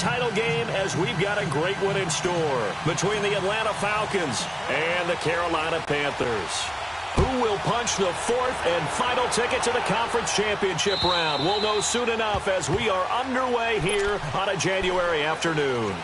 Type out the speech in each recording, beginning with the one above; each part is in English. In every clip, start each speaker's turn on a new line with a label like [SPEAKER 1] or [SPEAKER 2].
[SPEAKER 1] title game as we've got a great one in store between the Atlanta Falcons and the Carolina Panthers. Who will punch the fourth and final ticket to the conference championship round? We'll know soon enough as we are underway here on a January afternoon.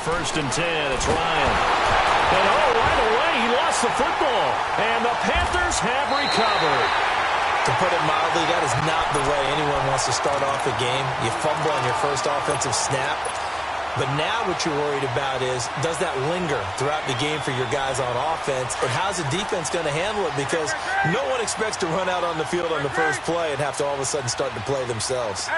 [SPEAKER 1] First and 10, it's Ryan. And right away, he lost the football. And the Panthers have recovered.
[SPEAKER 2] To put it mildly, that is not the way anyone wants to start off a game. You fumble on your first offensive snap. But now what you're worried about is, does that linger throughout the game for your guys on offense? And how's the defense going to handle it? Because no one expects to run out on the field on the first play and have to all of a sudden start to play themselves.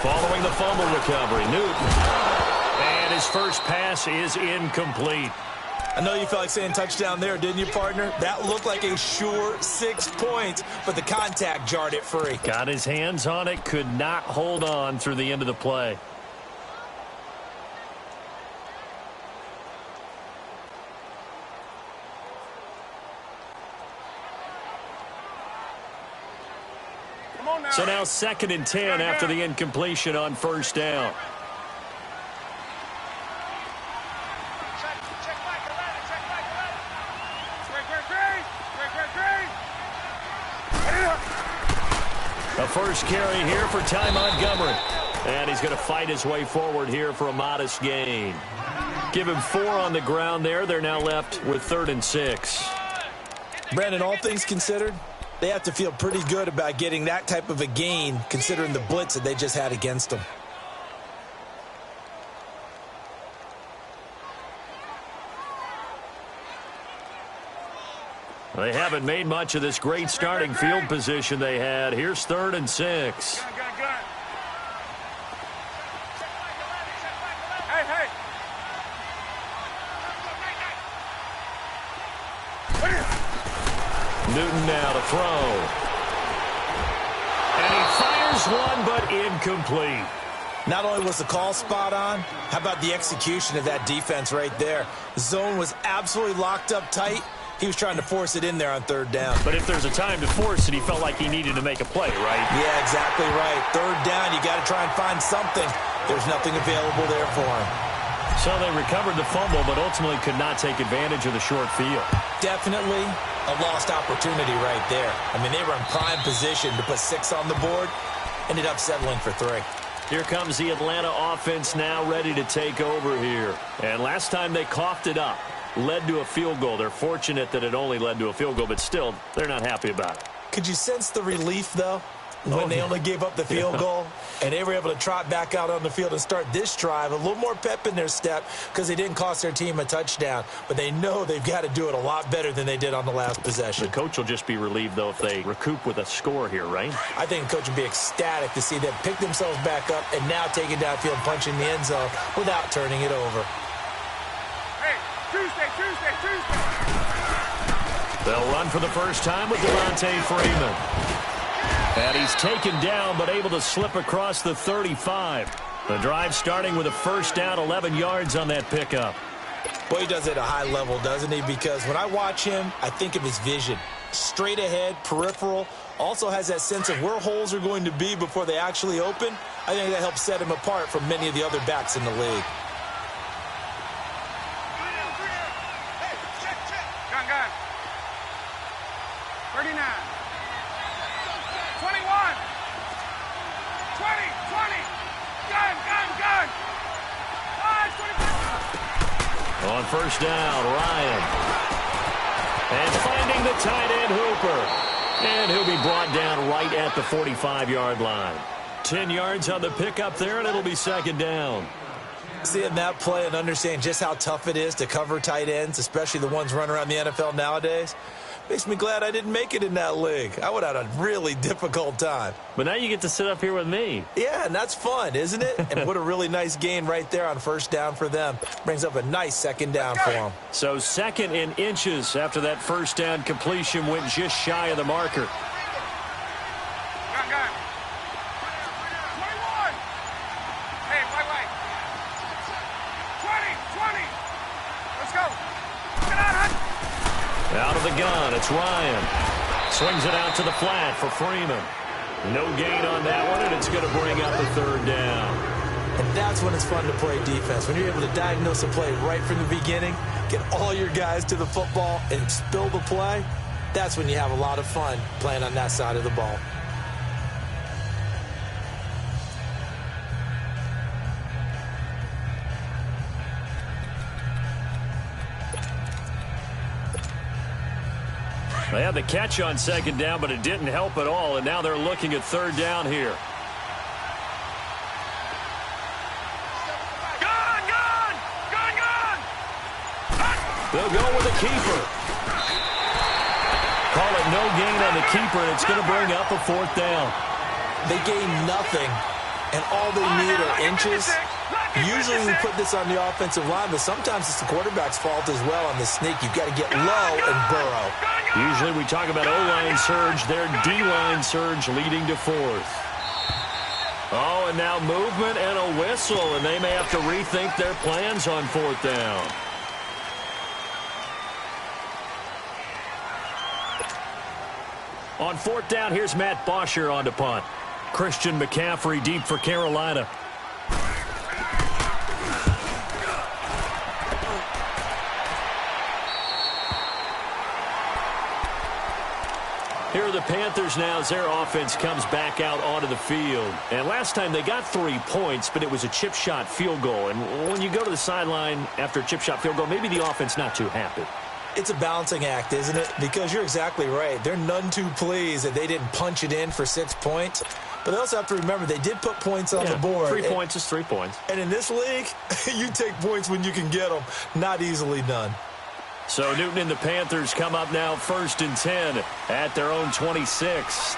[SPEAKER 1] Following the fumble recovery, Newton. And his first pass is incomplete.
[SPEAKER 2] I know you felt like saying touchdown there, didn't you, partner? That looked like a sure 6 points, but the contact jarred it free.
[SPEAKER 1] Got his hands on it, could not hold on through the end of the play. So now 2nd and 10 after the incompletion on first down. A first carry here for Ty Montgomery. And he's going to fight his way forward here for a modest gain. Give him 4 on the ground there. They're now left with 3rd and 6.
[SPEAKER 2] Brandon, all things considered, they have to feel pretty good about getting that type of a gain considering the blitz that they just had against them.
[SPEAKER 1] They haven't made much of this great starting field position they had. Here's 3rd and 6. Newton now to throw. And he fires one, but incomplete.
[SPEAKER 2] Not only was the call spot on, how about the execution of that defense right there? The zone was absolutely locked up tight. He was trying to force it in there on 3rd down.
[SPEAKER 1] But if there's a time to force it, he felt like he needed to make a play, right?
[SPEAKER 2] Yeah, exactly right. 3rd down, you got to try and find something. There's nothing available there for him.
[SPEAKER 1] So they recovered the fumble, but ultimately could not take advantage of the short field.
[SPEAKER 2] Definitely a lost opportunity right there. I mean, they were in prime position to put 6 on the board. Ended up settling for 3.
[SPEAKER 1] Here comes the Atlanta offense now ready to take over here. And last time they coughed it up. Led to a field goal. They're fortunate that it only led to a field goal, but still, they're not happy about it.
[SPEAKER 2] Could you sense the relief, though, when they only gave up the field goal and they were able to trot back out on the field and start this drive? A little more pep in their step because they didn't cost their team a touchdown, but they know they've got to do it a lot better than they did on the last possession.
[SPEAKER 1] The coach will just be relieved, though, if they recoup with a score here, right?
[SPEAKER 2] I think the coach would be ecstatic to see them pick themselves back up and now take it downfield and punch in the end zone without turning it over.
[SPEAKER 3] Tuesday.
[SPEAKER 1] They'll run for the first time with Devontae Freeman. And he's taken down, but able to slip across the 35. The drive starting with a first down, 11 yards on that pickup.
[SPEAKER 2] Boy, he does it at a high level, doesn't he? Because when I watch him, I think of his vision. Straight ahead, peripheral, also has that sense of where holes are going to be before they actually open. I think that helps set him apart from many of the other backs in the league.
[SPEAKER 3] Gun. 39. 21. 20. Gun. 25.
[SPEAKER 1] On first down, Ryan. And finding the tight end, Hooper. And he'll be brought down right at the 45-yard line. 10 yards on the pickup there, and it'll be 2nd down.
[SPEAKER 2] Seeing that play and understand just how tough it is to cover tight ends, especially the ones running around the NFL nowadays, Makes me glad I didn't make it in that league. I would have had a really difficult time.
[SPEAKER 1] But now you get to sit up here with me.
[SPEAKER 2] Yeah, and that's fun, isn't it? And what a really nice gain right there on first down for them. Brings up a nice second down for them.
[SPEAKER 1] So second in inches after that first down completion went just shy of the marker.
[SPEAKER 3] Gun, gun. 21. Hey, wait. 20. Let's go. Get out, Hunt.
[SPEAKER 1] Out of the gun, it's Ryan. Swings it out to the flat for Freeman. No gain on that one, and it's going to bring up a third down.
[SPEAKER 2] And that's when it's fun to play defense. When you're able to diagnose a play right from the beginning, get all your guys to the football, and spill the play, that's when you have a lot of fun playing on that side of the ball.
[SPEAKER 1] They had the catch on second down, but it didn't help at all, and now they're looking at third down here. They'll go with a keeper. Call it no gain on the keeper, and it's going to bring up a fourth down.
[SPEAKER 2] They gain nothing, and all they need are inches. Usually we put this on the offensive line, but sometimes it's the quarterback's fault as well on the sneak. You've got to get low and burrow.
[SPEAKER 1] Usually we talk about O-line surge, their D-line surge leading to fourth. Oh, and now movement and a whistle, and they may have to rethink their plans on fourth down. On fourth down, here's Matt Bosher on to punt. Christian McCaffrey deep for Carolina. Here are the Panthers now as their offense comes back out onto the field. And last time they got 3 points, but it was a chip shot field goal. And when you go to the sideline after a chip shot field goal, maybe the offense not too happy.
[SPEAKER 2] It's a balancing act, isn't it? Because you're exactly right. They're none too pleased that they didn't punch it in for 6 points. But they also have to remember they did put points on the board.
[SPEAKER 1] 3 points is 3 points.
[SPEAKER 2] And in this league, you take points when you can get them. Not easily done.
[SPEAKER 1] So Newton and the Panthers come up now 1st and 10 at their own 26.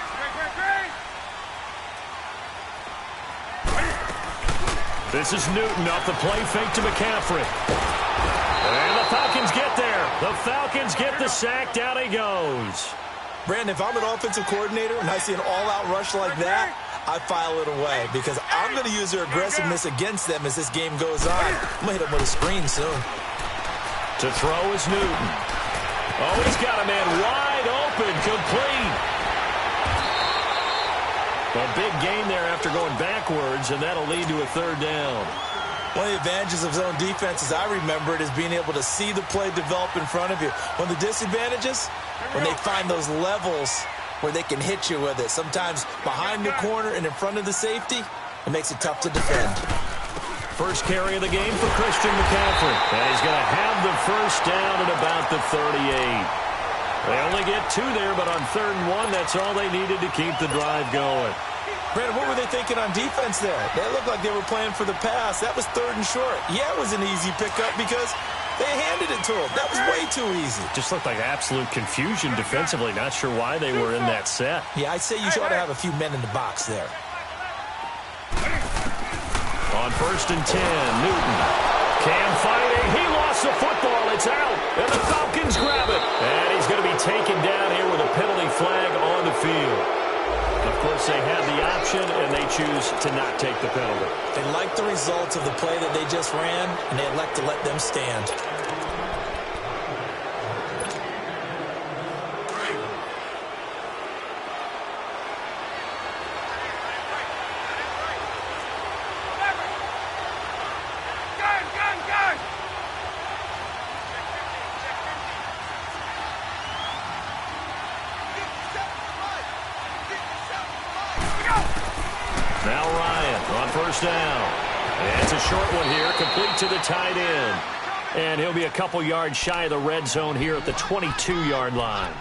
[SPEAKER 1] This is Newton off the play fake to McCaffrey. And the Falcons get there. The Falcons get the sack. Down he goes.
[SPEAKER 2] Brandon, if I'm an offensive coordinator and I see an all-out rush like that, I file it away because I'm going to use their aggressiveness against them as this game goes on. I'm going to hit them with a screen soon.
[SPEAKER 1] To throw is Newton. Oh, he's got a man wide open, complete. A big gain there after going backwards, and that'll lead to a third down.
[SPEAKER 2] One of the advantages of zone defense, as I remember it, is being able to see the play develop in front of you. One of the disadvantages, when they find those levels where they can hit you with it. Sometimes behind the corner and in front of the safety, it makes it tough to defend.
[SPEAKER 1] First carry of the game for Christian McCaffrey. And he's going to have the first down at about the 38. They only get 2 there, but on 3rd and 1, that's all they needed to keep the drive going.
[SPEAKER 2] Brandon, what were they thinking on defense there? They looked like they were playing for the pass. That was 3rd and short. Yeah, it was an easy pickup because they handed it to him. That was way too easy.
[SPEAKER 1] Just looked like absolute confusion defensively. Not sure why they were in that set.
[SPEAKER 2] Yeah, I'd say you ought to have a few men in the box there.
[SPEAKER 1] On 1st and 10, Newton. Cam fighting. He lost the football. It's out. And the Falcons grab it. And he's going to be taken down here with a penalty flag on the field. Of course, they had the option, and they choose to not take the penalty.
[SPEAKER 2] They like the results of the play that they just ran, and they elect to let them stand.
[SPEAKER 1] Now Ryan on 1st down. And it's a short one here, complete to the tight end. And he'll be a couple yards shy of the red zone here at the 22-yard line.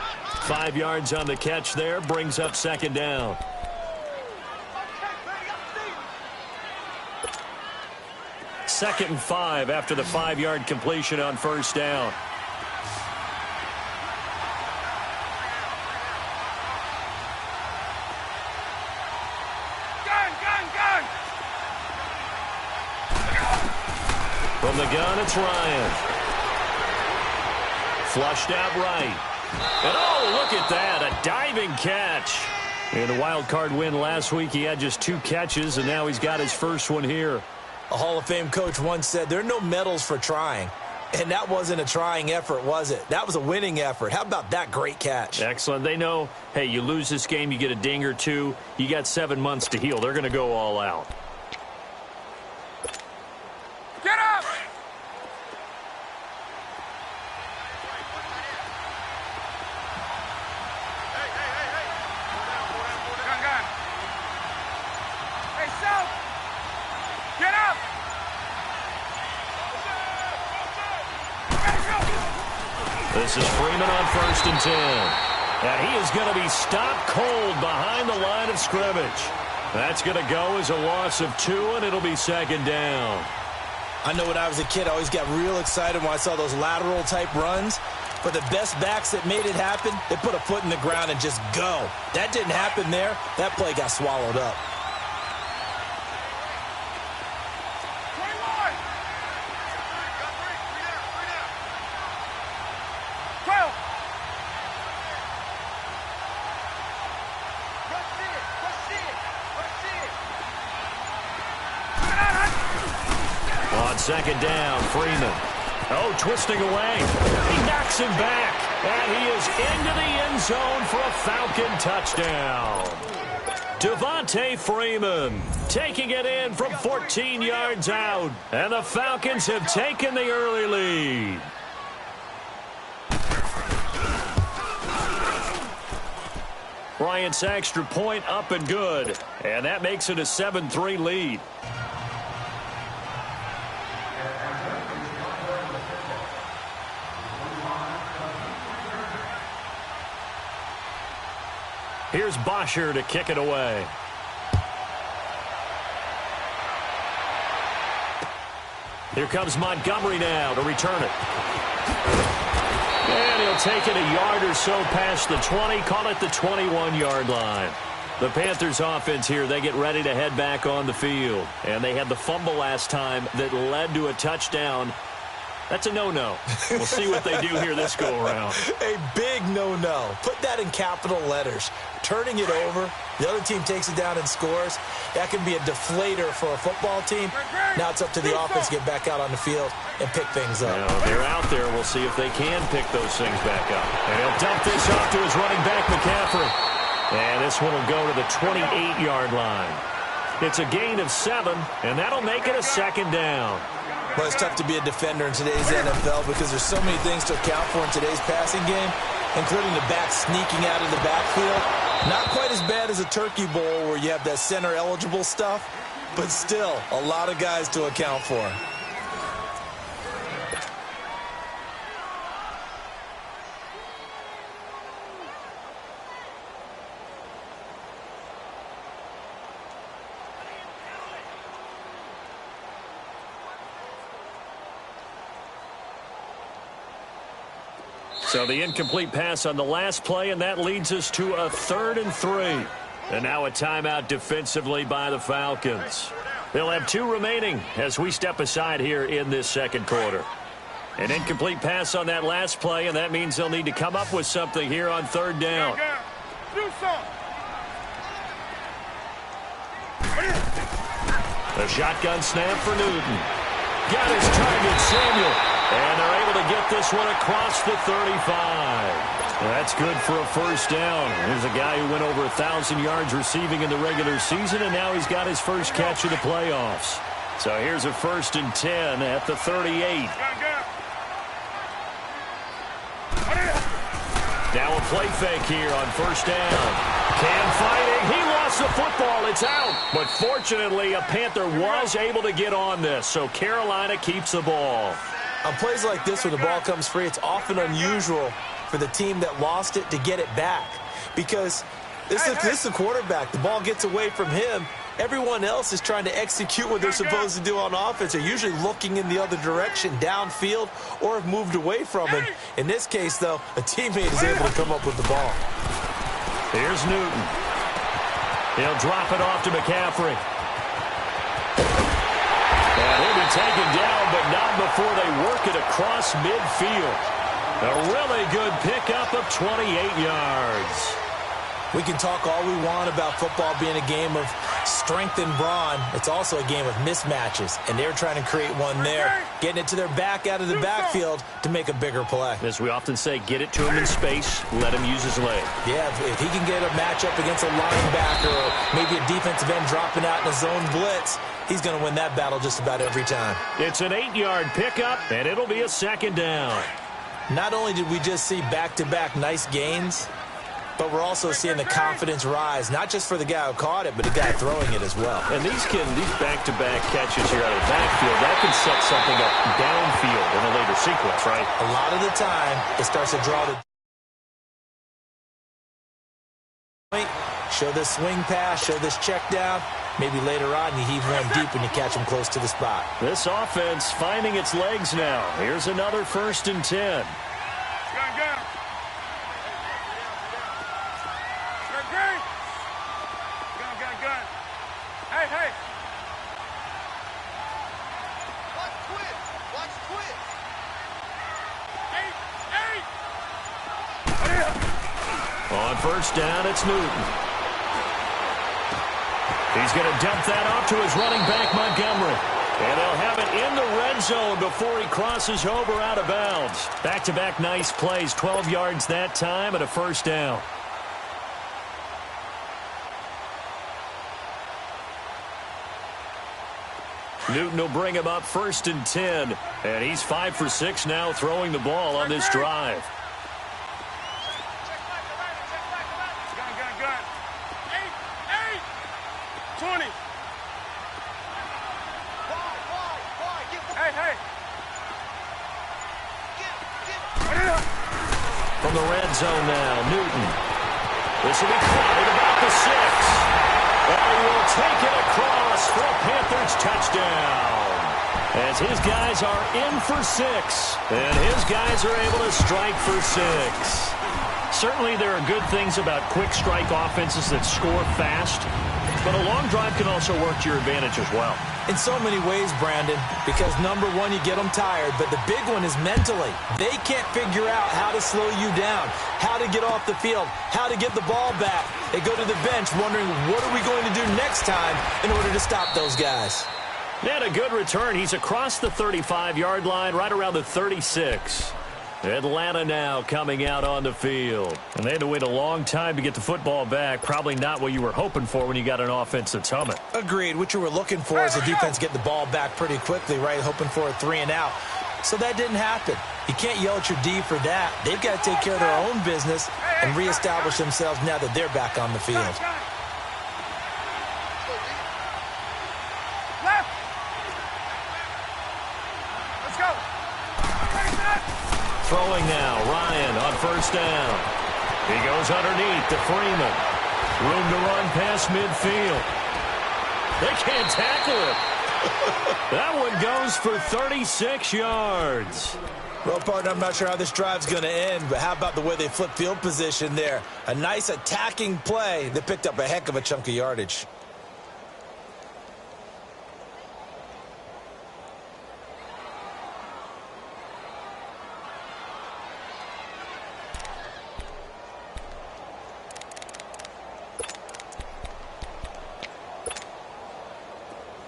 [SPEAKER 1] 5 yards on the catch there, brings up 2nd down. Second and 5 after the 5-yard completion on 1st down. From the gun, it's Ryan. Flushed out right. And oh, look at that, a diving catch. In a wild card win last week, he had just 2 catches, and now he's got his first one here.
[SPEAKER 2] A Hall of Fame coach once said, there are no medals for trying. And that wasn't a trying effort, was it? That was a winning effort. How about that great catch?
[SPEAKER 1] Excellent. They know, hey, you lose this game, you get a ding or 2. You got 7 months to heal. They're going to go all out.
[SPEAKER 3] Get up! Gun. Hey, South! Get up!
[SPEAKER 1] This is Freeman on 1st and 10. And he is going to be stopped cold behind the line of scrimmage. That's going to go as a loss of 2, and it'll be 2nd down.
[SPEAKER 2] I know when I was a kid, I always got real excited when I saw those lateral-type runs. But the best backs that made it happen, they put a foot in the ground and just go. That didn't happen there. That play got swallowed up.
[SPEAKER 3] 21! 12!
[SPEAKER 1] On 2nd down, Freeman. Oh, twisting away. He knocks him back. And he is into the end zone for a Falcon touchdown. Devontae Freeman taking it in from 14 yards out. And the Falcons have taken the early lead. Bryant's extra point up and good. And that makes it a 7-3 lead. Here's Bosher to kick it away. Here comes Montgomery now to return it. And he'll take it a yard or so past the 20, call it the 21-yard line. The Panthers offense here, they get ready to head back on the field. And they had the fumble last time that led to a touchdown. That's a no-no. We'll see what they do here this go-around.
[SPEAKER 2] A big no-no. Put that in capital letters. Turning it over, the other team takes it down and scores. That can be a deflator for a football team. Now it's up to the offense to get back out on the field and pick things up.
[SPEAKER 1] Now, they're out there. We'll see if they can pick those things back up. And he'll dump this off to his running back, McCaffrey. And this one will go to the 28-yard line. It's a gain of 7, and that'll make it a 2nd down.
[SPEAKER 2] Well, it's tough to be a defender in today's NFL because there's so many things to account for in today's passing game, including the back sneaking out of the backfield. Not quite as bad as a turkey bowl where you have that center-eligible stuff, but still a lot of guys to account for.
[SPEAKER 1] So the incomplete pass on the last play, and that leads us to a 3rd and 3. And now a timeout defensively by the Falcons. They'll have 2 remaining as we step aside here in this 2nd quarter. An incomplete pass on that last play, and that means they'll need to come up with something here on 3rd down. The shotgun snap for Newton. Got his target, Samuel. And they're able to get this one across the 35. That's good for a 1st down. There's a guy who went over 1,000 yards receiving in the regular season, and now he's got his first catch of the playoffs. So here's a 1st and 10 at the 38. Now a play fake here on 1st down. Cam fighting. He lost the football. It's out. But fortunately, a Panther was able to get on this, so Carolina keeps the ball.
[SPEAKER 2] On plays like this, when the ball comes free, it's often unusual for the team that lost it to get it back. Because this is the quarterback. The ball gets away from him. Everyone else is trying to execute what they're supposed to do on offense. They're usually looking in the other direction, downfield, or have moved away from it. In this case, though, a teammate is able to come up with the ball.
[SPEAKER 1] Here's Newton. He'll drop it off to McCaffrey. And he'll be taken down, but not before they work it across midfield. A really good pickup of 28 yards.
[SPEAKER 2] We can talk all we want about football being a game of strength and brawn. It's also a game of mismatches, and they're trying to create one there, getting it to their back out of the backfield to make a bigger play.
[SPEAKER 1] As we often say, get it to him in space, let him use his leg.
[SPEAKER 2] Yeah, if he can get a matchup against a linebacker or maybe a defensive end dropping out in a zone blitz, he's going to win that battle just about every time.
[SPEAKER 1] It's an 8-yard pickup, and it'll be a second down.
[SPEAKER 2] Not only did we just see back-to-back nice gains, but we're also seeing the confidence rise, not just for the guy who caught it, but the guy throwing it as well.
[SPEAKER 1] And these back-to-back catches here out of the backfield, that can set something up downfield in a later sequence, right?
[SPEAKER 2] A lot of the time, it starts to draw the point, show this swing pass, show this check down. Maybe later on you heave one deep and you catch him close to the spot.
[SPEAKER 1] This offense finding its legs now. Here's another 1st and 10.
[SPEAKER 3] Gun. Gun. Hey. Watch quit. Eight.
[SPEAKER 1] On 1st down, it's Newton. He's going to dump that off to his running back, Montgomery. And they'll have it in the red zone before he crosses over out of bounds. Back-to-back nice plays, 12 yards that time and a 1st down. Newton will bring him up 1st and 10. And he's 5 for 6 now throwing the ball on this drive.
[SPEAKER 3] Gun. 20. Hey.
[SPEAKER 1] From the red zone now, Newton. This will be caught at about the 6. And he will take it across for a Panthers touchdown. As his guys are in for 6. And his guys are able to strike for 6. Certainly there are good things about quick strike offenses that score fast. But a long drive can also work to your advantage as well.
[SPEAKER 2] In so many ways, Brandon, because number one, you get them tired, but the big one is mentally. They can't figure out how to slow you down, how to get off the field, how to get the ball back. They go to the bench wondering, what are we going to do next time in order to stop those guys?
[SPEAKER 1] And a good return. He's across the 35-yard line, right around the 36. Atlanta now coming out on the field. And they had to wait a long time to get the football back. Probably not what you were hoping for when you got an offense that's humming.
[SPEAKER 2] Agreed. What you were looking for is the defense get the ball back pretty quickly, right? Hoping for a 3 and out. So that didn't happen. You can't yell at your D for that. They've got to take care of their own business and reestablish themselves now that they're back on the field.
[SPEAKER 3] Left. Let's go.
[SPEAKER 1] Throwing now, Ryan on 1st down. He goes underneath to Freeman. Room to run past midfield. They can't tackle him. That one goes for 36 yards.
[SPEAKER 2] Well, partner, I'm not sure how this drive's going to end, but how about the way they flip field position there? A nice attacking play that picked up a heck of a chunk of yardage.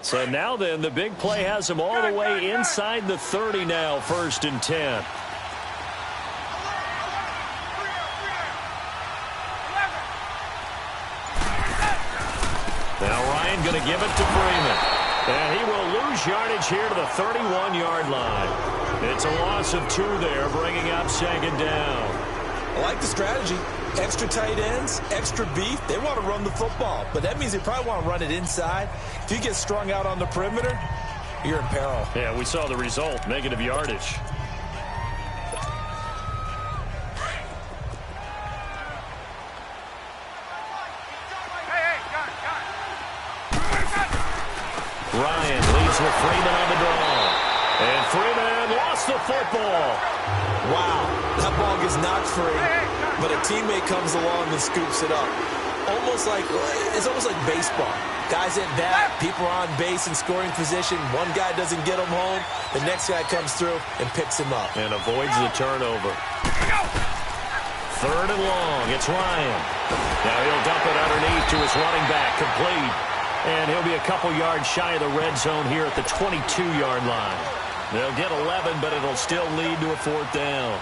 [SPEAKER 1] So now then, the big play has him all the way inside the 30 now, 1st and 10. Now Ryan going to give it to Freeman. And he will lose yardage here to the 31-yard line. It's a loss of 2 there, bringing up 2nd down.
[SPEAKER 2] I like the strategy. Extra tight ends, extra beef. They want to run the football, but that means they probably want to run it inside. If you get strung out on the perimeter, you're in peril.
[SPEAKER 1] Yeah, we saw the result, negative yardage. Ryan leads with Freeman on the draw. And Freeman lost the football.
[SPEAKER 2] Wow, that ball gets knocked free, but a teammate comes along and scoops it up. It's almost like baseball. Guys at bat, people are on base in scoring position. One guy doesn't get him home. The next guy comes through and picks him up.
[SPEAKER 1] And avoids the turnover. Third and long. It's Ryan. Now he'll dump it underneath to his running back. Complete. And he'll be a couple yards shy of the red zone here at the 22-yard line. They'll get 11, but it'll still lead to a fourth down.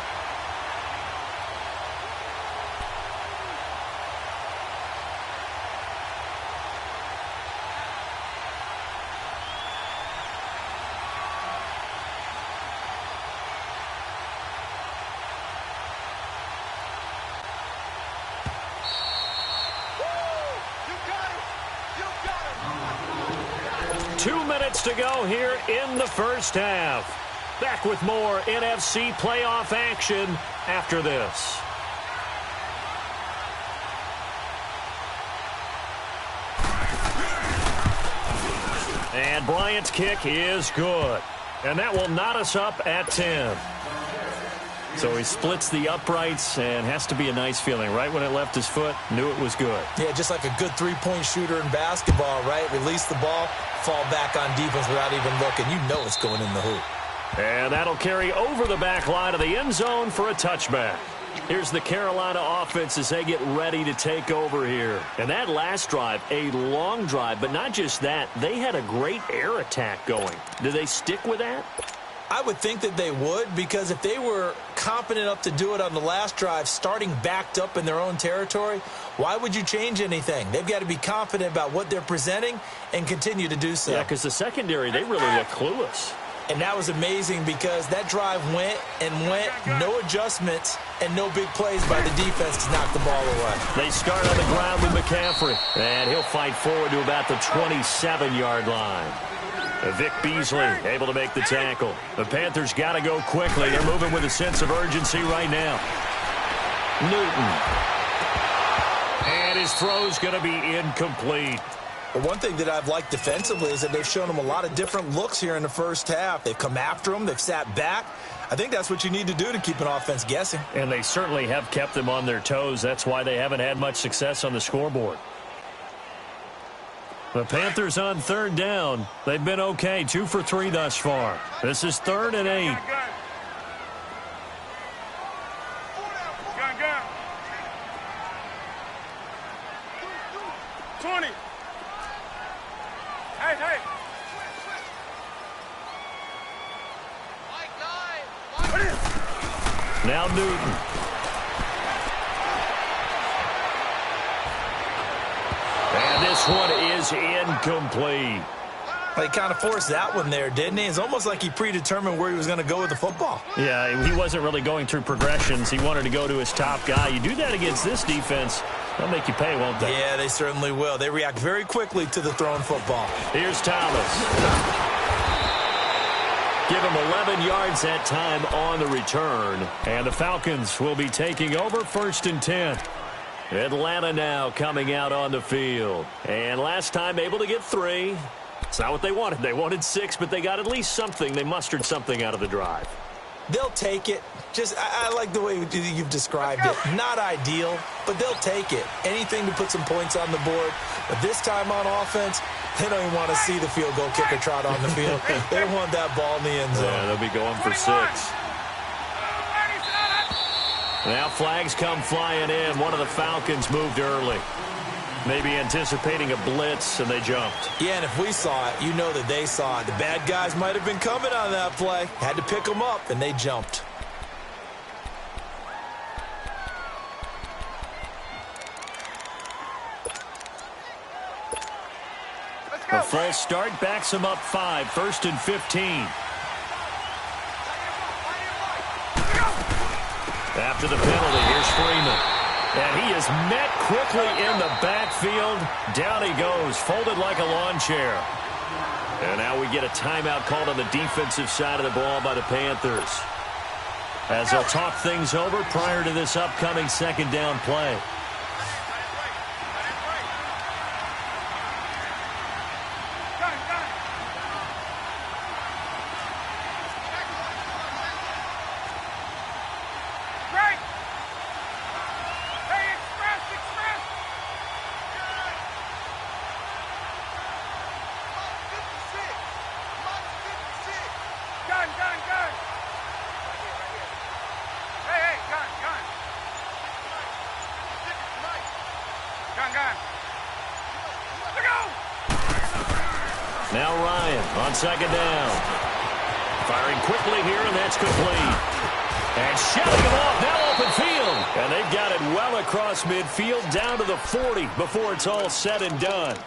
[SPEAKER 1] To go here in the first half. Back with more NFC playoff action after this. And Bryant's kick is good. And that will knot us up at 10. So he splits the uprights, and has to be a nice feeling. Right when it left his foot, knew it was good.
[SPEAKER 2] Yeah, just like a good three-point shooter in basketball, right? Release the ball, fall back on defense without even looking. You know it's going in the hoop.
[SPEAKER 1] And that'll carry over the back line of the end zone for a touchback. Here's the Carolina offense as they get ready to take over here. And that last drive, a long drive, but not just that. They had a great air attack going. Do they stick with that?
[SPEAKER 2] I would think that they would, because if they were confident enough to do it on the last drive, starting backed up in their own territory, why would you change anything? They've got to be confident about what they're presenting and continue to do so.
[SPEAKER 1] Yeah, because the secondary, they really look clueless.
[SPEAKER 2] And that was amazing because that drive went, no adjustments, and no big plays by the defense to knock the ball away.
[SPEAKER 1] They start on the ground with McCaffrey, and he'll fight forward to about the 27-yard line. Vic Beasley able to make the tackle. The Panthers got to go quickly. They're moving with a sense of urgency right now. Newton. And his throw's going to be incomplete.
[SPEAKER 2] But one thing that I've liked defensively is that they've shown him a lot of different looks here in the first half. They've come after him. They've sat back. I think that's what you need to do to keep an offense guessing.
[SPEAKER 1] And they certainly have kept them on their toes. That's why they haven't had much success on the scoreboard. The Panthers on third down. They've been okay, 2 for 3 thus far. This is 3rd and 8.
[SPEAKER 3] Gun. 20. Hey.
[SPEAKER 1] Now Newton. And this one is incomplete.
[SPEAKER 2] He kind of forced that one there, didn't he? It's almost like he predetermined where he was going to go with the football.
[SPEAKER 1] Yeah, he wasn't really going through progressions. He wanted to go to his top guy. You do that against this defense, they'll make you pay, won't they?
[SPEAKER 2] Yeah, they certainly will. They react very quickly to the thrown football.
[SPEAKER 1] Here's Thomas. Give him 11 yards that time on the return. And the Falcons will be taking over 1st and 10. Atlanta now coming out on the field. And last time able to get 3. It's not what they wanted. They wanted 6, but they got at least something. They mustered something out of the drive.
[SPEAKER 2] They'll take it. I like the way you've described it. Not ideal, but they'll take it. Anything to put some points on the board. But this time on offense, they don't even want to see the field goal kicker trot on the field. They want that ball in the end zone.
[SPEAKER 1] Yeah, they'll be going for 6. Now flags come flying in. One of the Falcons moved early. Maybe anticipating a blitz, and they jumped.
[SPEAKER 2] Yeah, and if we saw it, you know that they saw it. The bad guys might have been coming on that play. Had to pick them up, and they jumped.
[SPEAKER 1] A false start backs him up 5. 1st and 15. After the penalty, here's Freeman. And he is met quickly in the backfield. Down he goes, folded like a lawn chair. And now we get a timeout called on the defensive side of the ball by the Panthers, as they'll talk things over prior to this upcoming 2nd down play. Now Ryan on second down. Firing quickly here, and that's complete. And shoving him off, now open field. And they've got it well across midfield, down to the 40 before it's all said and done.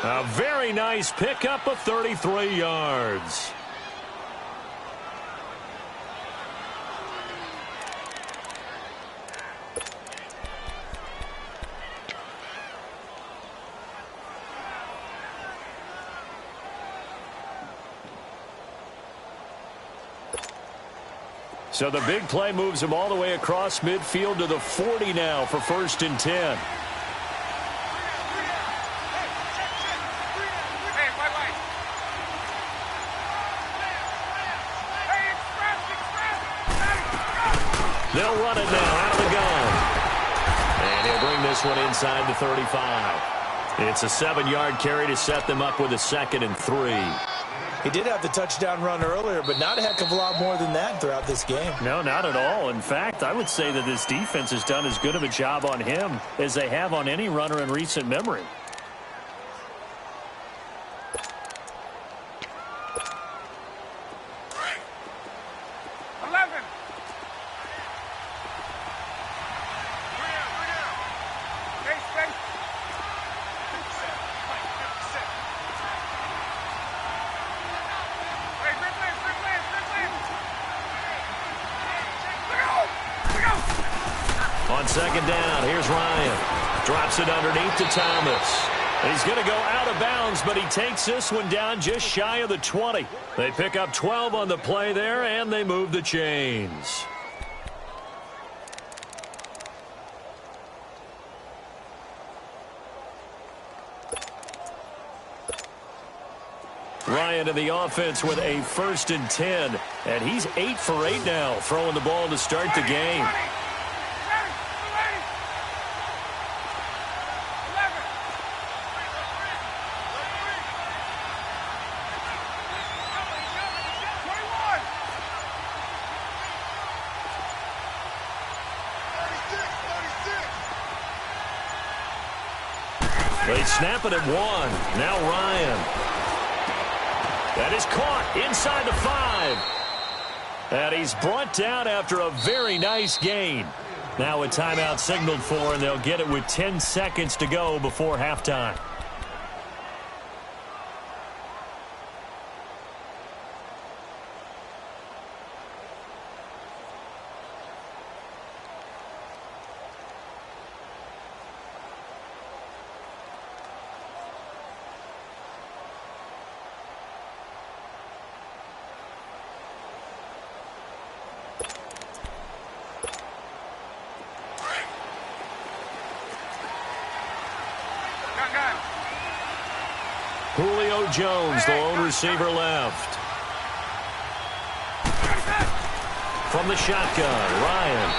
[SPEAKER 1] A very nice pickup of 33 yards. So the big play moves him all the way across midfield to the 40 now for 1st and 10. They'll run it now out of the gun. And he'll bring this one inside the 35. It's a 7-yard carry to set them up with a 2nd and 3.
[SPEAKER 2] He did have the touchdown run earlier, but not a heck of a lot more than that throughout this game.
[SPEAKER 4] No, not at all. In fact, I would say that this defense has done as good of a job on him as they have on any runner in recent memory.
[SPEAKER 1] On second down, here's Ryan. Drops it underneath to Thomas. He's going to go out of bounds, but he takes this one down just shy of the 20. They pick up 12 on the play there, and they move the chains. Ryan in the offense with a 1st and 10, and he's 8 for 8 now, throwing the ball to start the game. They snap it at 1. Now Ryan. That is caught inside the 5. And he's brought down after a very nice gain. Now a timeout signaled for, and they'll get it with 10 seconds to go before halftime. Julio Jones, the lone receiver left. From the shotgun, Ryan.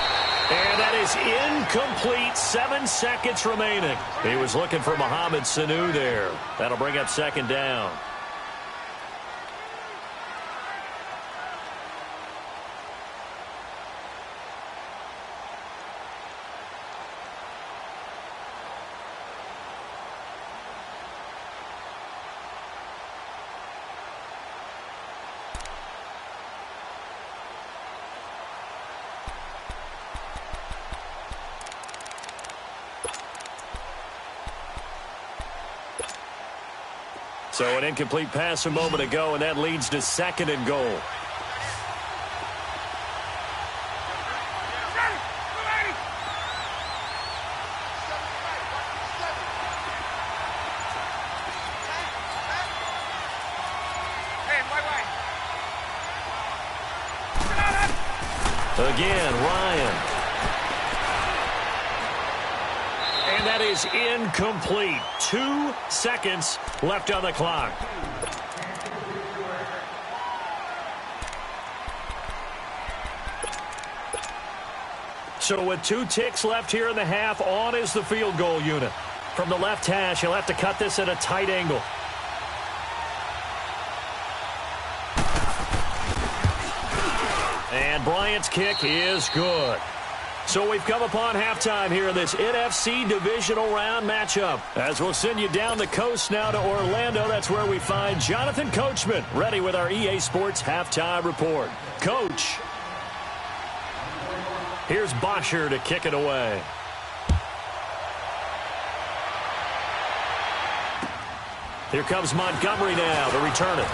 [SPEAKER 1] And that is incomplete. 7 seconds remaining. He was looking for Mohamed Sanu there. That'll bring up 2nd down. So an incomplete pass a moment ago, and that leads to 2nd and goal. Again, Ryan. And that is incomplete. 2 seconds left on the clock. So with 2 ticks left here in the half, on is the field goal unit. From the left hash, he'll have to cut this at a tight angle. And Bryant's kick is good. So we've come upon halftime here in this NFC Divisional Round matchup. As we'll send you down the coast now to Orlando, that's where we find Jonathan Coachman, ready with our EA Sports Halftime Report. Coach, here's Bosher to kick it away. Here comes Montgomery now to return it.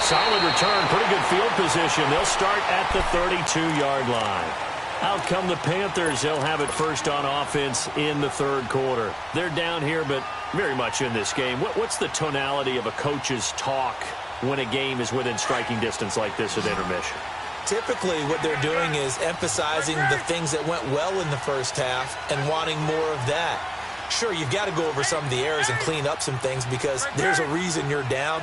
[SPEAKER 1] Solid return, pretty good field position. They'll start at the 32-yard line. Out come the Panthers. They'll have it first on offense in the third quarter. They're down here, but very much in this game. What's the tonality of a coach's talk when a game is within striking distance like this at intermission?
[SPEAKER 2] Typically, what they're doing is emphasizing the things that went well in the first half and wanting more of that. Sure, you've got to go over some of the errors and clean up some things because there's a reason you're down.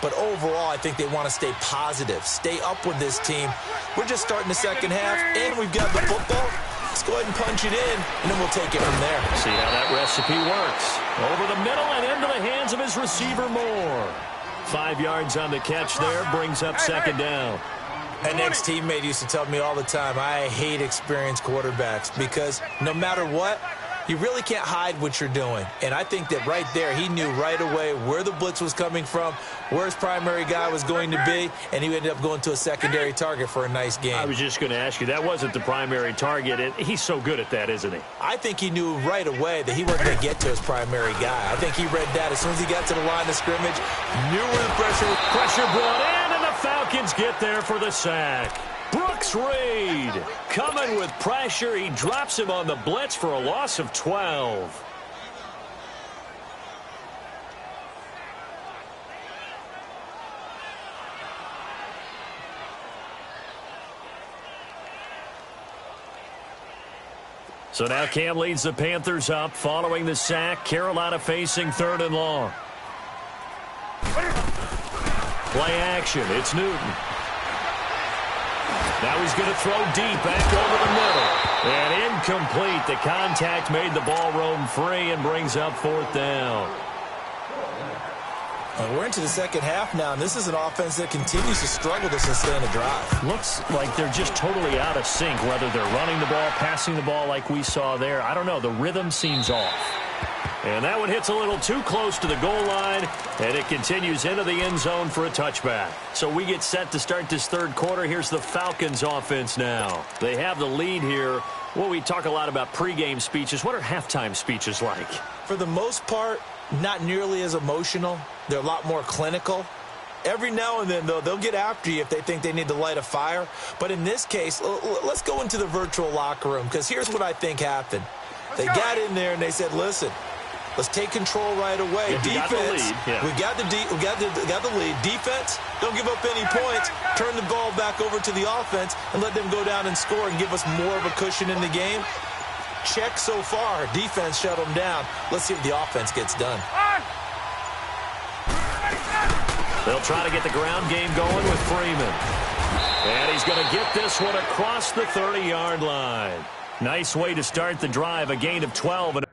[SPEAKER 2] But overall, I think they want to stay positive, stay up with this team. We're just starting the second half, and we've got the football. Let's go ahead and punch it in, and then we'll take it from there.
[SPEAKER 1] See how that recipe works. Over the middle and into the hands of his receiver Moore. 5 yards on the catch there, brings up second down.
[SPEAKER 2] An ex-teammate used to tell me all the time, I hate experienced quarterbacks because no matter what, you really can't hide what you're doing. And I think that right there, he knew right away where the blitz was coming from, where his primary guy was going to be, and he ended up going to a secondary target for a nice game.
[SPEAKER 1] I was just going to ask you, that wasn't the primary target. He's so good at that, isn't he?
[SPEAKER 2] I think he knew right away that he wasn't going to get to his primary guy. I think he read that as soon as he got to the line of scrimmage, knew where the pressure was.
[SPEAKER 1] Pressure brought in, and the Falcons get there for the sack. Brooks Reed coming with pressure. He drops him on the blitz for a loss of 12. So now Cam leads the Panthers up following the sack. Carolina facing third and long. Play action. It's Newton. Now he's going to throw deep back over the middle. And incomplete. The contact made the ball roam free and brings up fourth down.
[SPEAKER 2] We're into the second half now, and this is an offense that continues to struggle to sustain a drive.
[SPEAKER 1] Looks like they're just totally out of sync, whether they're running the ball, passing the ball like we saw there. I don't know. The rhythm seems off. And that one hits a little too close to the goal line, and it continues into the end zone for a touchback. So we get set to start this third quarter. Here's the Falcons offense now. They have the lead here. Well, we talk a lot about pregame speeches. What are halftime speeches like?
[SPEAKER 2] For the most part, not nearly as emotional. They're a lot more clinical. Every now and then, though, they'll get after you if they think they need to light a fire. But in this case, let's go into the virtual locker room, because here's what I think happened. They got in there and they said, listen, let's take control right away. Defense, we got the lead. Defense, don't give up any points. Turn the ball back over to the offense and let them go down and score and give us more of a cushion in the game. Check so far. Defense shut them down. Let's see if the offense gets done.
[SPEAKER 1] They'll try to get the ground game going with Freeman. And he's going to get this one across the 30-yard line. Nice way to start the drive, a gain of 12. And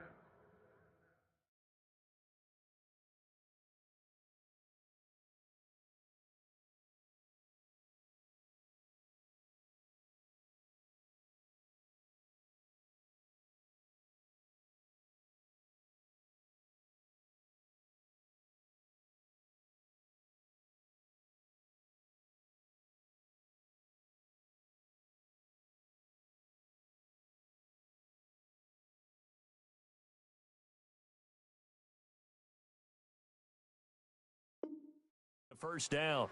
[SPEAKER 1] first down.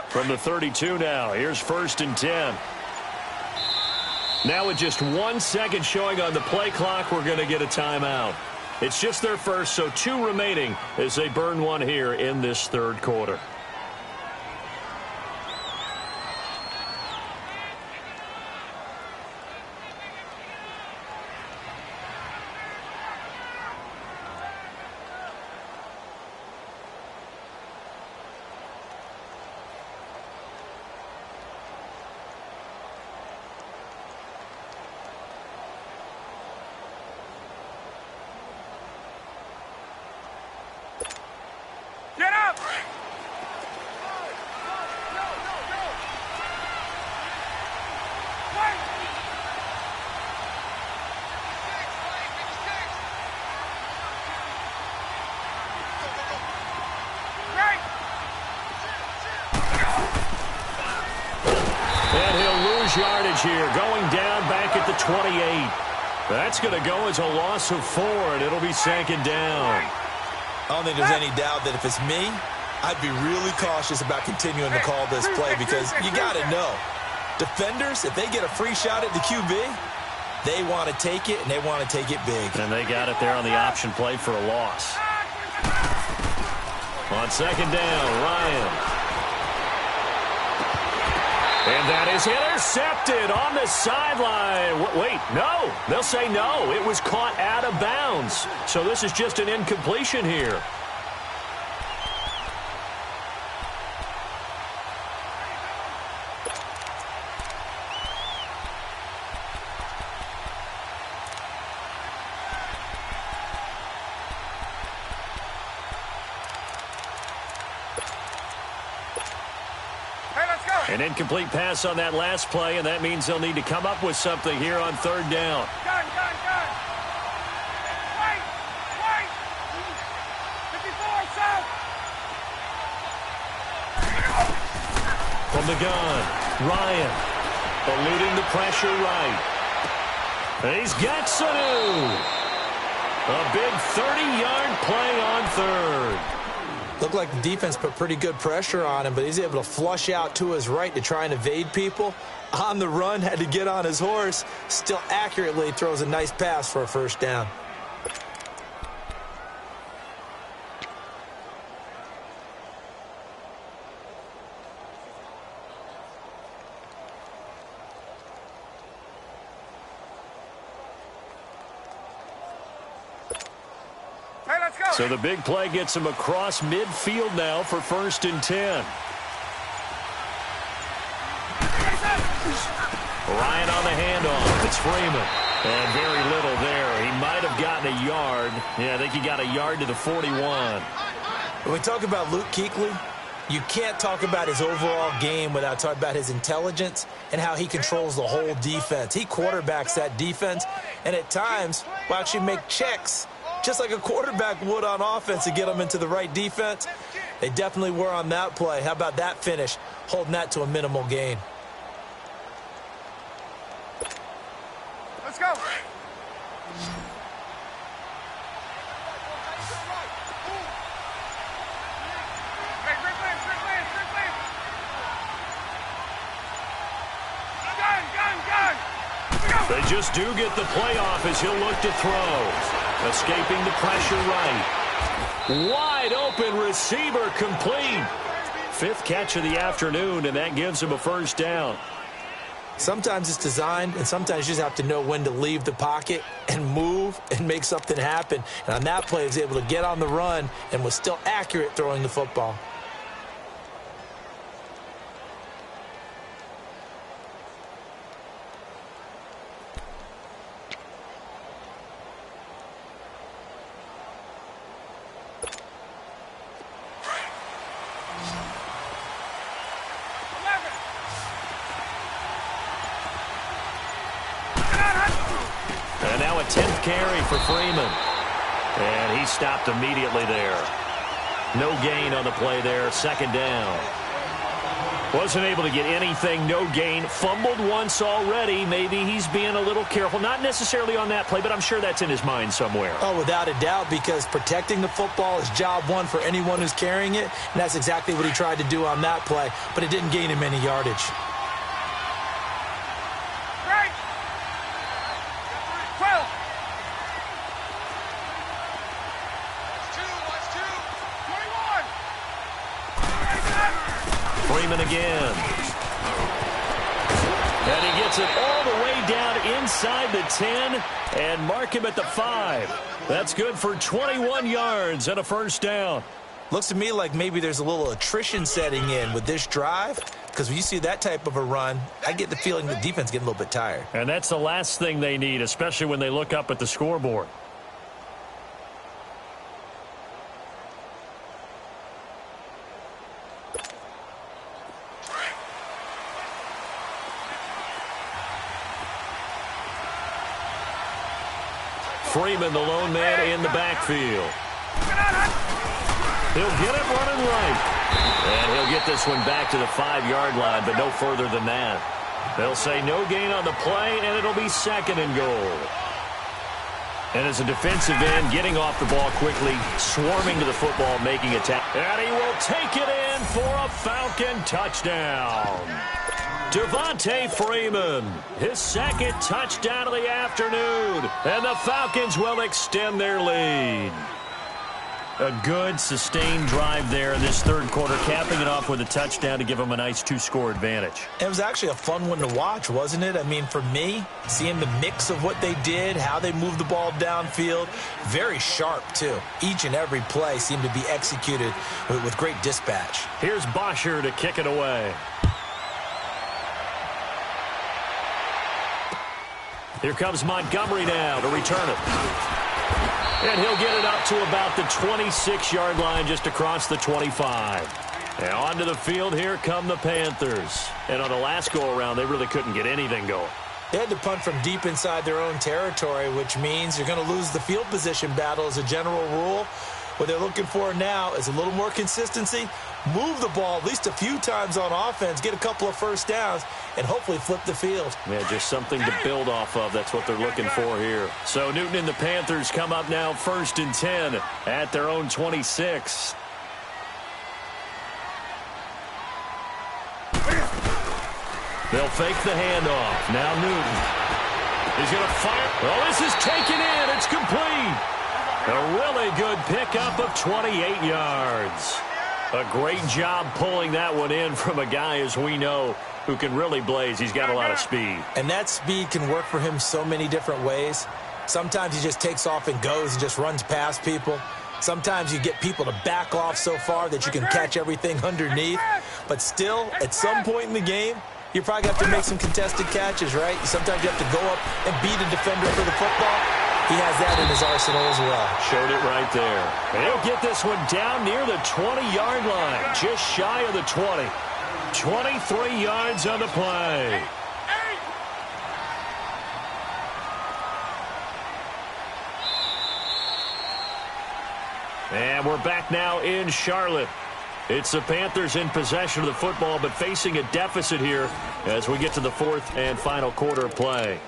[SPEAKER 1] From the 32 now, here's first and 10. Now with just 1 second showing on the play clock, we're going to get a timeout. It's just their first, so 2 remaining as they burn one here in this third quarter. here, going down back at the 28. That's going to go as a loss of 4, and it'll be second down.
[SPEAKER 2] I don't think there's any doubt that if it's me, I'd be really cautious about continuing to call this play because you got to know, defenders, if they get a free shot at the QB, they want to take it, and they want to take it big.
[SPEAKER 4] And they got it there on the option play for a loss.
[SPEAKER 1] On second down, Ryan. And that is intercepted on the sideline. Wait, no. They'll say no. It was caught out of bounds. So this is just an incompletion here. An incomplete pass on that last play, and that means they'll need to come up with something here on third down.
[SPEAKER 3] Gun. Wait. 54, south.
[SPEAKER 1] From the gun, Ryan, eluding the pressure right. He's got Sanu. A big 30-yard play on third.
[SPEAKER 2] Looked like the defense put pretty good pressure on him, but he's able to flush out to his right to try and evade people. On the run, had to get on his horse. Still accurately throws a nice pass for a first down.
[SPEAKER 1] So the big play gets him across midfield now for 1st and 10. Ryan on the handoff. It's Freeman. And very little there. He might have gotten a yard. Yeah, I think he got a yard to the 41.
[SPEAKER 2] When we talk about Luke Kuechly, you can't talk about his overall game without talking about his intelligence and how he controls the whole defense. He quarterbacks that defense, and at times will actually make checks just like a quarterback would on offense to get them into the right defense. They definitely were on that play. How about that finish, holding that to a minimal gain?
[SPEAKER 3] Let's go.
[SPEAKER 1] They just do get the playoff as he'll look to throw. Escaping the pressure right. Wide open receiver complete. 5th catch of the afternoon, and that gives him a first down.
[SPEAKER 2] Sometimes it's designed, and sometimes you just have to know when to leave the pocket and move and make something happen. And on that play, he was able to get on the run and was still accurate throwing the football.
[SPEAKER 1] And now a 10th carry for Freeman. And he stopped immediately there. No gain on the play there. 2nd down. Wasn't able to get anything. No gain. Fumbled once already. Maybe he's being a little careful. Not necessarily on that play, but I'm sure that's in his mind somewhere.
[SPEAKER 2] Oh, without a doubt, because protecting the football is job one for anyone who's carrying it. And that's exactly what he tried to do on that play. But it didn't gain him any yardage.
[SPEAKER 1] Freeman again. And he gets it all the way down inside the 10 and mark him at the 5. That's good for 21 yards and a first down.
[SPEAKER 2] Looks to me like maybe there's a little attrition setting in with this drive, because when you see that type of a run, I get the feeling the defense is getting a little bit tired.
[SPEAKER 4] And that's the last thing they need, especially when they look up at the scoreboard.
[SPEAKER 1] Freeman, the lone man in the backfield. He'll get it running right. And he'll get this one back to the 5-yard line, but no further than that. They'll say no gain on the play, and it'll be 2nd and goal. And as a defensive end, getting off the ball quickly, swarming to the football, making a tackle. And he will take it in for a Falcon touchdown. Devontae Freeman, his 2nd touchdown of the afternoon. And the Falcons will extend their lead. A good, sustained drive there in this 3rd quarter, capping it off with a touchdown to give them a nice 2-score advantage.
[SPEAKER 2] It was actually a fun one to watch, wasn't it? I mean, for me, seeing the mix of what they did, how they moved the ball downfield, very sharp, too. Each and every play seemed to be executed with great dispatch.
[SPEAKER 1] Here's Bosher to kick it away. Here comes Montgomery now to return it. And he'll get it up to about the 26-yard line, just across the 25. And onto the field, here come the Panthers. And on the last go-around, they really couldn't get anything going.
[SPEAKER 2] They had to punt from deep inside their own territory, which means you're going to lose the field position battle as a general rule. What they're looking for now is a little more consistency, move the ball at least a few times on offense, get a couple of first downs, and hopefully flip the field.
[SPEAKER 1] Yeah, just something to build off of. That's what they're looking for here. So Newton and the Panthers come up now 1st and 10 at their own 26. They'll fake the handoff. Now Newton. He's going to fire. Oh, this is taken in. It's complete. A really good pickup of 28 yards. A great job pulling that one in from a guy, as we know, who can really blaze. He's got a lot of speed.
[SPEAKER 2] And that speed can work for him so many different ways. Sometimes he just takes off and goes and just runs past people. Sometimes you get people to back off so far that you can catch everything underneath. But still, at some point in the game, you probably have to make some contested catches, right? Sometimes you have to go up and beat a defender for the football. He has that in his arsenal as well.
[SPEAKER 1] Showed it right there. And he'll get this one down near the 20-yard line, just shy of the 20. 23 yards on the play. And we're back now in Charlotte. It's the Panthers in possession of the football, but facing a deficit here as we get to the 4th and final quarter of play.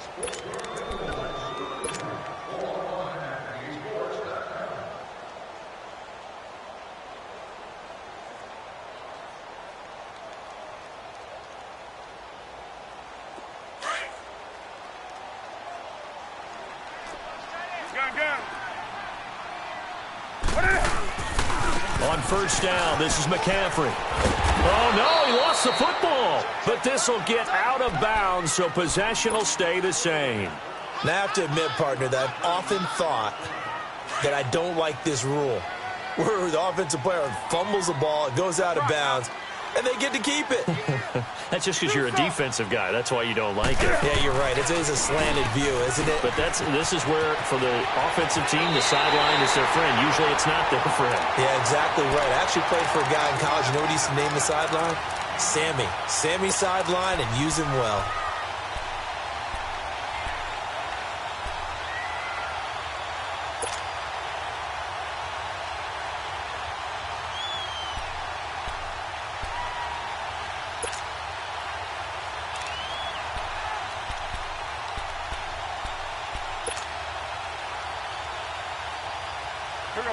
[SPEAKER 1] On 1st down, this is McCaffrey. Oh, no, he lost the football. But this will get out of bounds, so possession will stay the same.
[SPEAKER 2] Now, I have to admit, partner, that I've often thought that I don't like this rule, where the offensive player fumbles the ball, it goes out of bounds, and they get to keep it.
[SPEAKER 1] That's just because you're a defensive guy. That's why you don't like it.
[SPEAKER 2] Yeah, you're right. It is a slanted view, isn't it?
[SPEAKER 1] But this is where, for the offensive team, the sideline is their friend. Usually it's not their friend.
[SPEAKER 2] Yeah, exactly right. I actually played for a guy in college. You know what he used to name the sideline? Sammy. Sammy sideline, and use him well.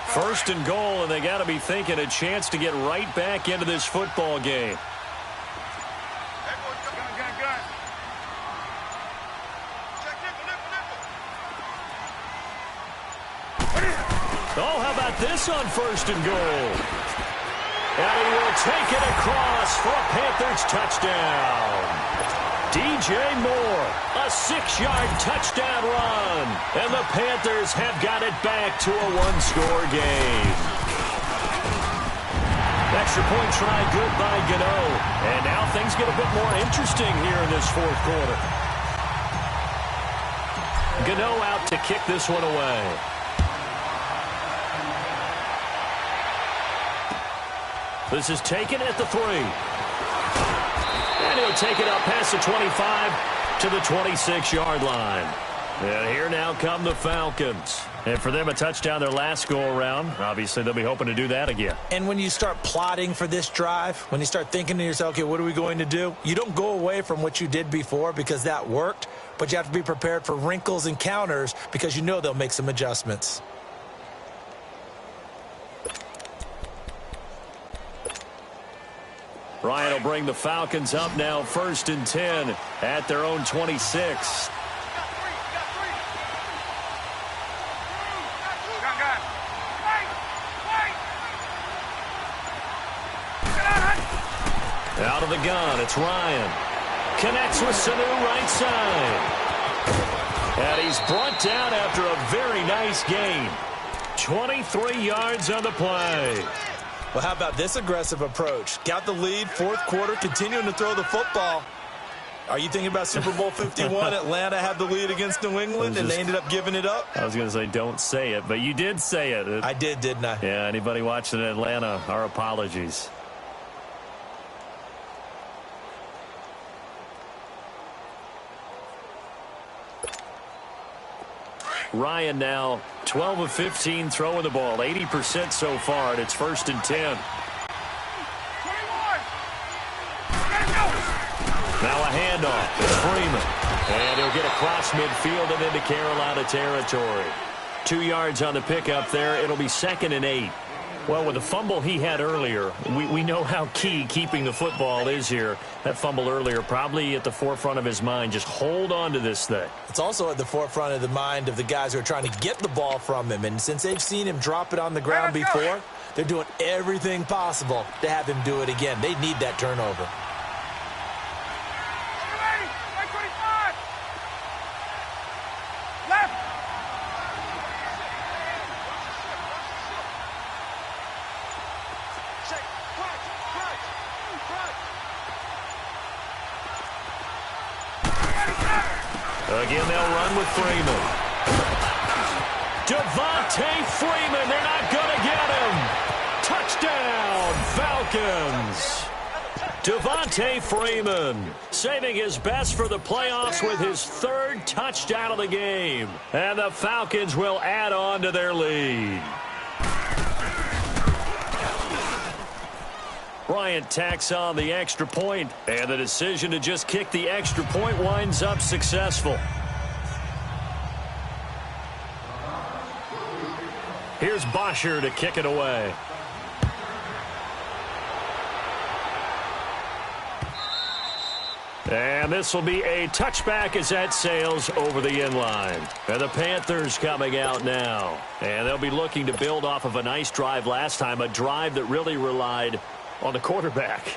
[SPEAKER 1] First and goal, and they got to be thinking a chance to get right back into this football game. Oh, how about this on 1st and goal? And he will take it across for a Panthers touchdown. DJ Moore, a 6-yard touchdown run. And the Panthers have got it back to a 1-score game. Extra point try good by Gano. And now things get a bit more interesting here in this 4th quarter. Gano out to kick this one away. This is taken at the 3. And he'll take it up past the 25 to the 26-yard line. And here now come the Falcons.
[SPEAKER 4] And for them, a touchdown their last go-around. Obviously, they'll be hoping to do that again.
[SPEAKER 2] And when you start plotting for this drive, when you start thinking to yourself, okay, what are we going to do? You don't go away from what you did before because that worked, but you have to be prepared for wrinkles and counters because you know they'll make some adjustments.
[SPEAKER 1] Ryan will bring the Falcons up now 1st and 10 at their own 26. Out of the gun, it's Ryan. Connects with Sanu right side. And he's brought down after a very nice gain. 23 yards on the play.
[SPEAKER 2] Well, how about this aggressive approach? Got the lead, 4th quarter, continuing to throw the football. Are you thinking about Super Bowl 51? Atlanta had the lead against New England, and they ended up giving it up?
[SPEAKER 4] I was going to say don't say it, but you did say it.
[SPEAKER 2] I did, didn't I?
[SPEAKER 4] Yeah, anybody watching in Atlanta, our apologies. Ryan now 12 of 15 throwing the ball, 80% so far, and it's 1st and 10. Now a handoff. It's Freeman. And he'll get across midfield and into Carolina territory. 2 yards on the pickup there. It'll be 2nd and 8. Well, with the fumble he had earlier, we know how key keeping the football is here. That fumble earlier probably at the forefront of his mind. Just hold on to this thing.
[SPEAKER 2] It's also at the forefront of the mind of the guys who are trying to get the ball from him. And since they've seen him drop it on the ground before, they're doing everything possible to have him do it again. They need that turnover.
[SPEAKER 1] Again, they'll run with Freeman. Devontae Freeman, they're not going to get him. Touchdown, Falcons. Devontae Freeman saving his best for the playoffs with his 3rd touchdown of the game. And the Falcons will add on to their lead. Bryant tacks on the extra point, and the decision to just kick the extra point winds up successful. Here's Bosher to kick it away. And this will be a touchback as that sails over the inline. And the Panthers coming out now. And they'll be looking to build off of a nice drive last time, a drive that really relied on the quarterback.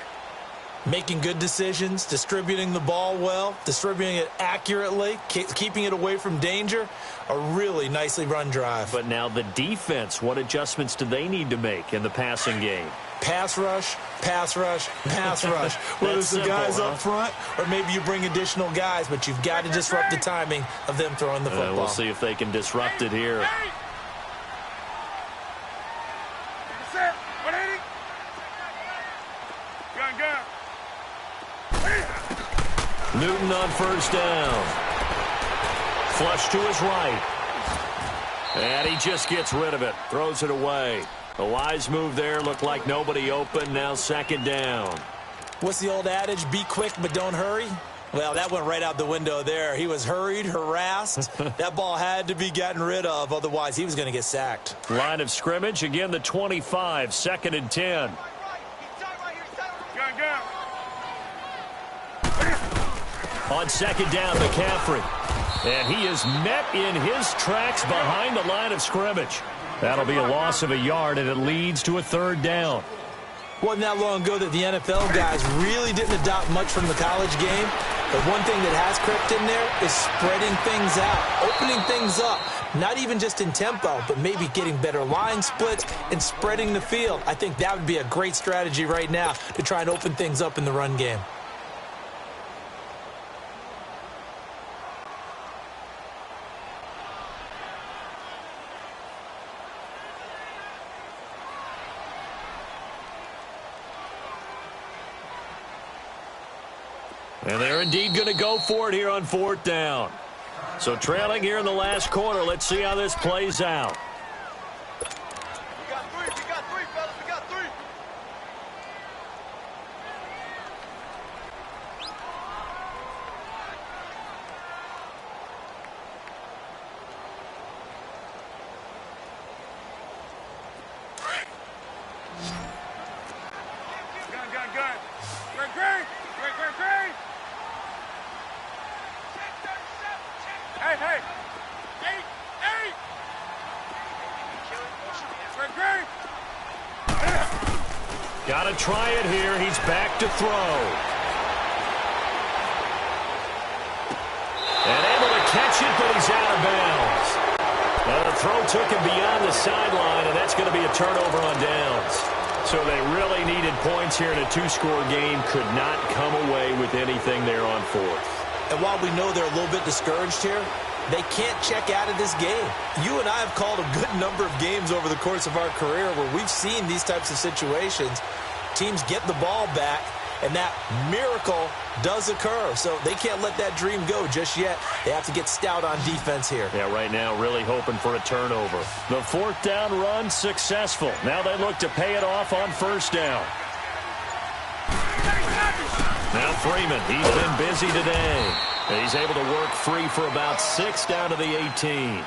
[SPEAKER 2] Making good decisions, distributing the ball well, distributing it accurately, keeping it away from danger. A really nicely run drive.
[SPEAKER 1] But now the defense, what adjustments do they need to make in the passing game?
[SPEAKER 2] Pass rush, pass rush, pass rush. Whether it's the guys up front or maybe you bring additional guys, but you've got to disrupt the timing of them throwing the football.
[SPEAKER 1] We'll see if they can disrupt it here. Newton on 1st down. Flush to his right. And he just gets rid of it. Throws it away. A wise move there. Looked like nobody open. Now 2nd down.
[SPEAKER 2] What's the old adage? Be quick, but don't hurry. Well, that went right out the window there. He was hurried, harassed. That ball had to be gotten rid of. Otherwise, he was going to get sacked.
[SPEAKER 1] Line of scrimmage. Again, the 25. 2nd and 10. On 2nd down, McCaffrey. And he is met in his tracks behind the line of scrimmage. That'll be a loss of a yard, and it leads to a 3rd down.
[SPEAKER 2] Wasn't that long ago that the NFL guys really didn't adopt much from the college game. But one thing that has crept in there is spreading things out, opening things up. Not even just in tempo, but maybe getting better line splits and spreading the field. I think that would be a great strategy right now to try and open things up in the run game.
[SPEAKER 1] And they're indeed going to go for it here on 4th down.
[SPEAKER 4] So trailing here in the last quarter. Let's see how this plays out.
[SPEAKER 3] We got three, fellas. We got three. Gun. Green. Hey. 8. Green.
[SPEAKER 4] Got to try it here. He's back to throw. And able to catch it, but he's out of bounds. Now the throw took him beyond the sideline, and that's going to be a turnover on downs. So they really needed points here in a two-score game. Could not come away with anything there on fourth.
[SPEAKER 2] And while we know they're a little bit discouraged here, they can't check out of this game. You and I have called a good number of games over the course of our career where we've seen these types of situations. Teams get the ball back, and that miracle does occur. So they can't let that dream go just yet. They have to get stout on defense here.
[SPEAKER 4] Yeah, right now really hoping for a turnover. The fourth down run successful. Now they look to pay it off on first down. Now Freeman, he's been busy today. He's able to work free for about 6 down to the 18.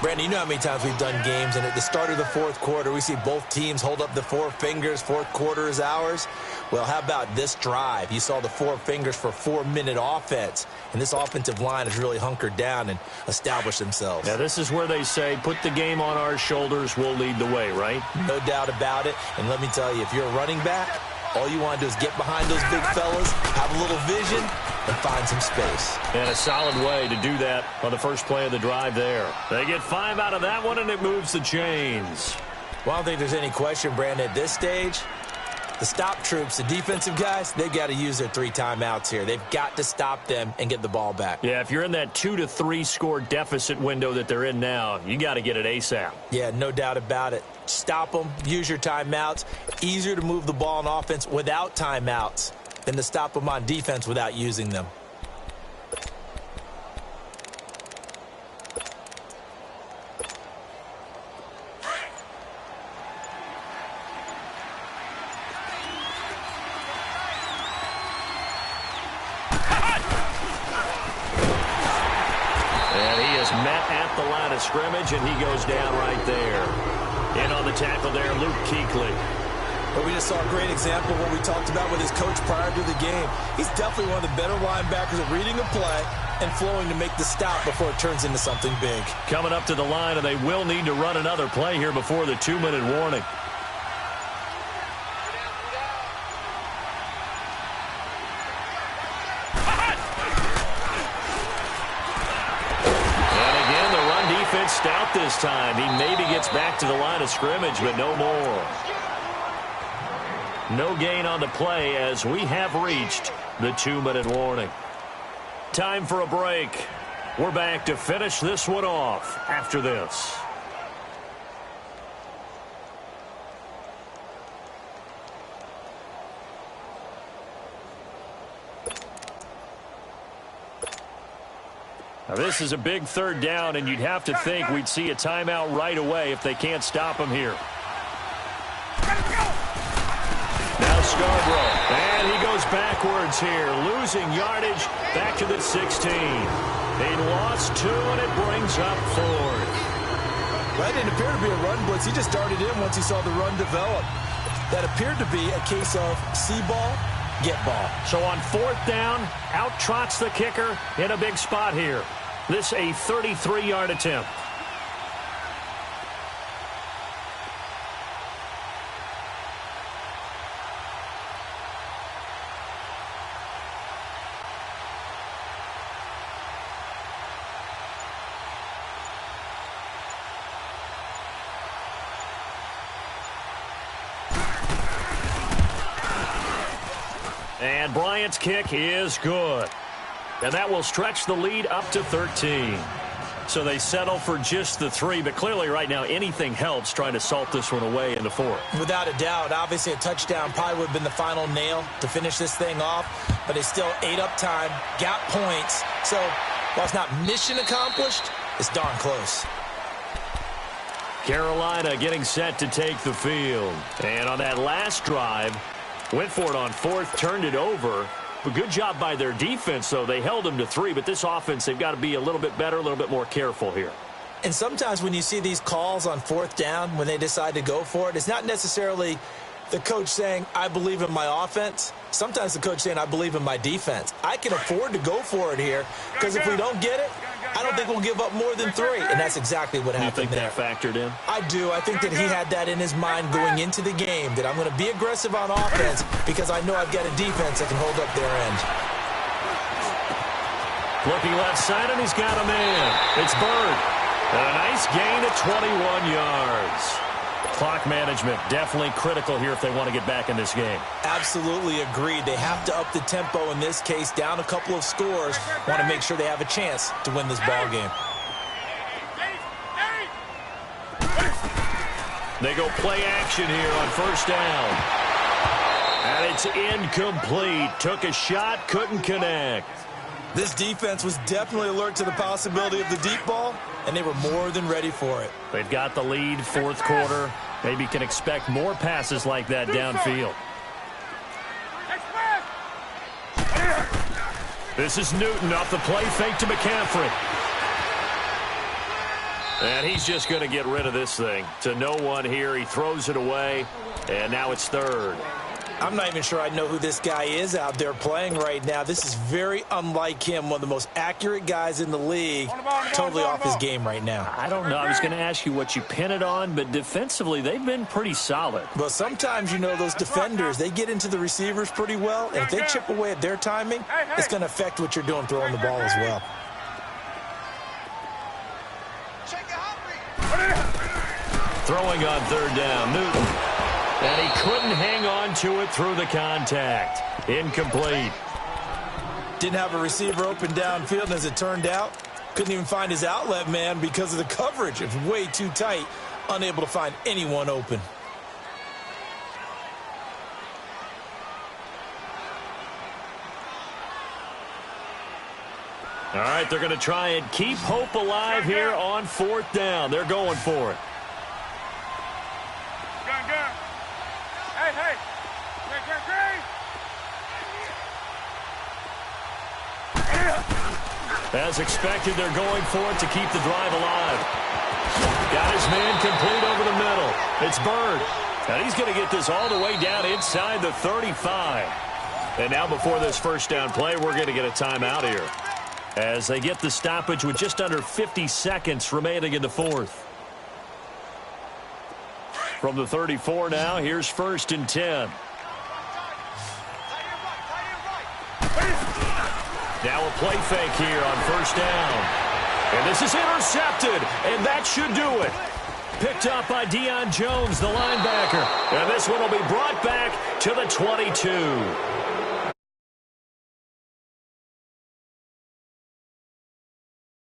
[SPEAKER 2] Brandon, you know how many times we've done games, and at the start of the fourth quarter, we see both teams hold up the four fingers. Fourth quarter is ours. Well, how about this drive? You saw the four fingers for 4-minute offense, and this offensive line has really hunkered down and established themselves.
[SPEAKER 4] Now, this is where they say, put the game on our shoulders, we'll lead the way, right?
[SPEAKER 2] No doubt about it. And let me tell you, if you're a running back, all you want to do is get behind those big fellas, have a little vision, and find some space.
[SPEAKER 4] And a solid way to do that on the first play of the drive there. They get 5 out of that one, and it moves the chains.
[SPEAKER 2] Well, I don't think there's any question, Brandon, at this stage, the stop troops, the defensive guys, they've got to use their 3 timeouts here. They've got to stop them and get the ball back.
[SPEAKER 4] Yeah, if you're in that 2 to 3 score deficit window that they're in now, you got to get it ASAP.
[SPEAKER 2] Yeah, no doubt about it. Stop them, use your timeouts. Easier to move the ball on offense without timeouts than to stop them on defense without using them.
[SPEAKER 4] The line of scrimmage, and he goes down right there. In on the tackle there, Luke Kuechly.
[SPEAKER 2] But we just saw a great example of what we talked about with his coach prior to the game. He's definitely one of the better linebackers at reading a play and flowing to make the stop before it turns into something big.
[SPEAKER 4] Coming up to the line, and they will need to run another play here before the 2-minute warning. Stout this time. He maybe gets back to the line of scrimmage, but no more. No gain on the play as we have reached the 2-minute warning. Time for a break. We're back to finish this one off after this. Now, this is a big third down, and you'd have to think we'd see a timeout right away if they can't stop him here. Now Scarborough, and he goes backwards here, losing yardage back to the 16. He lost 2, and it brings up 4th.
[SPEAKER 2] Well, that didn't appear to be a run blitz. He just darted in once he saw the run develop. That appeared to be a case of see ball, get ball.
[SPEAKER 4] So on 4th down, out trots the kicker in a big spot here. This a 33-yard attempt. And Bryant's kick is good. And that will stretch the lead up to 13. So they settle for just the 3, but clearly right now anything helps trying to salt this one away in the 4th.
[SPEAKER 2] Without a doubt, obviously a touchdown probably would have been the final nail to finish this thing off, but they still ate up time, got points. So While it's not mission accomplished, it's darn close.
[SPEAKER 4] Carolina getting set to take the field. And on that last drive, went for it on fourth, turned it over. But good job by their defense, though. They held them to 3, but this offense, they've got to be a little bit better, a little bit more careful here.
[SPEAKER 2] And sometimes when you see these calls on fourth down, when they decide to go for it, it's not necessarily the coach saying, I believe in my offense. Sometimes the coach saying, I believe in my defense. I can afford to go for it here because if we don't get it, I don't think we'll give up more than 3. And that's exactly what happened there.
[SPEAKER 4] You think that factored in?
[SPEAKER 2] I do. I think that he had that in his mind going into the game, that I'm going to be aggressive on offense because I know I've got a defense that can hold up their end.
[SPEAKER 4] Looking left side, and he's got a man. It's Bird. And a nice gain of 21 yards. Clock management definitely critical here if they want to get back in this game.
[SPEAKER 2] Absolutely agreed. They have to up the tempo in this case, down a couple of scores. Want to make sure they have a chance to win this ball game.
[SPEAKER 4] They go play action here on first down. And it's incomplete. Took a shot, couldn't connect.
[SPEAKER 2] This defense was definitely alert to the possibility of the deep ball, and they were more than ready for it.
[SPEAKER 4] They've got the lead, fourth quarter. Maybe can expect more passes like that downfield. This is Newton off the play fake to McCaffrey. And he's just going to get rid of this thing. To no one here. He throws it away, and now it's third.
[SPEAKER 2] I'm not even sure I know who this guy is out there playing right now. This is very unlike him, one of the most accurate guys in the league. Totally off his game right now.
[SPEAKER 4] I don't know. I was going to ask you what you pin it on, but defensively, they've been pretty solid.
[SPEAKER 2] Well, sometimes, you know, those defenders, they get into the receivers pretty well, and if they chip away at their timing, it's going to affect what you're doing throwing the ball as well.
[SPEAKER 4] Throwing on third down, Newton. And he couldn't hang on to it through the contact. Incomplete.
[SPEAKER 2] Didn't have a receiver open downfield, and as it turned out, couldn't even find his outlet man because of the coverage. It was way too tight, unable to find anyone open.
[SPEAKER 4] All right, they're going to try and keep hope alive here on fourth down. They're going for it.
[SPEAKER 3] Hey.
[SPEAKER 4] As expected, they're going for it to keep the drive alive. Got his man complete over the middle. It's Bird. And he's going to get this all the way down inside the 35. And now before this first down play, we're going to get a timeout here, as they get the stoppage with just under 50 seconds remaining in the fourth. From the 34 now, here's first and 10. Now a play fake here on first down. And this is intercepted, and that should do it. Picked up by Deion Jones, the linebacker. And this one will be brought back to the 22.